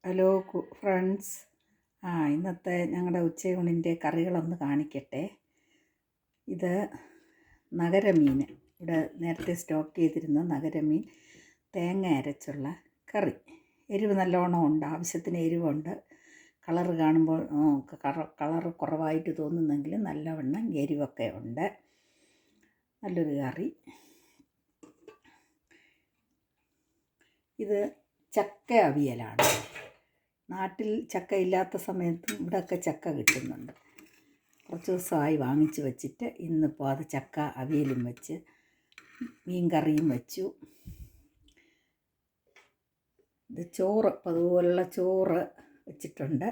Hello friends. ഇന്നത്തെ ഞങ്ങളുടെ ഉച്ചയൂണിൻ്റെ കറികളൊന്ന് കാണിക്കട്ടെ. ഇത് നഗരമീൻ, ഇവിടെ നേരത്തെ സ്റ്റോക്ക് ചെയ്തിരുന്ന നഗരമീൻ തേങ്ങ അരച്ചുള്ള കറി. എരിവ് നല്ലോണം ഉണ്ട്, ആവശ്യത്തിന് എരിവുണ്ട്. കളറ് കാണുമ്പോൾ കളറ് കുറവായിട്ട് തോന്നുന്നെങ്കിലും നല്ലവണ്ണം എരിവൊക്കെ ഉണ്ട്. നല്ലൊരു കറി. ഇത് ചക്ക അവിയലാണ്. നാട്ടിൽ ചക്ക ഇല്ലാത്ത സമയത്തും ഇവിടെയൊക്കെ ചക്ക കിട്ടുന്നുണ്ട്. കുറച്ച് ദിവസമായി വാങ്ങിച്ച് വെച്ചിട്ട് ഇന്നിപ്പോൾ അത് ചക്ക അവിയലും വെച്ച് മീൻ കറിയും വെച്ചു. ഇത് ചോറ്, അതുപോലുള്ള ചോറ് വെച്ചിട്ടുണ്ട്.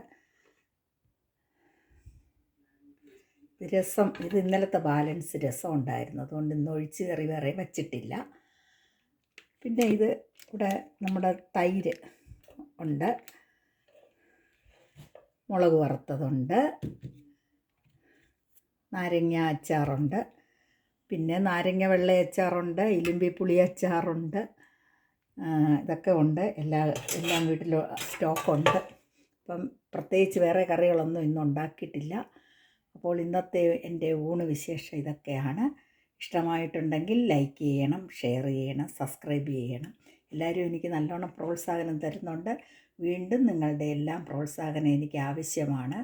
രസം, ഇത് ഇന്നലത്തെ ബാലൻസ് രസം ഉണ്ടായിരുന്നു, അതുകൊണ്ട് ഇന്ന് ഒഴിച്ച് കറി വേറെ വെച്ചിട്ടില്ല. പിന്നെ ഇത് ഇവിടെ നമ്മുടെ തൈര് ഉണ്ട്, മുളക് വറുത്തതുണ്ട്, നാരങ്ങ അച്ചാറുണ്ട്, പിന്നെ നാരങ്ങ വെള്ള അച്ചാറുണ്ട്, ഇലിമ്പിപ്പുളി അച്ചാറുണ്ട്. ഇതൊക്കെ ഉണ്ട്. എല്ലാം വീട്ടിൽ സ്റ്റോക്കുണ്ട്. അപ്പം പ്രത്യേകിച്ച് വേറെ കറികളൊന്നും ഇന്ന് ഉണ്ടാക്കിയിട്ടില്ല. അപ്പോൾ ഇന്നത്തെ എൻ്റെ ഊണ് വിശേഷം ഇതൊക്കെയാണ്. ഇഷ്ടമായിട്ടുണ്ടെങ്കിൽ ലൈക്ക് ചെയ്യണം, ഷെയർ ചെയ്യണം, സബ്സ്ക്രൈബ് ചെയ്യണം. എല്ലാവരും എനിക്ക് നല്ലോണം പ്രോത്സാഹനം തരുന്നുണ്ട്. വീണ്ടും നിങ്ങളുടെ എല്ലാം പ്രോത്സാഹനം എനിക്ക് ആവശ്യമാണ്.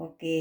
ഓക്കേ.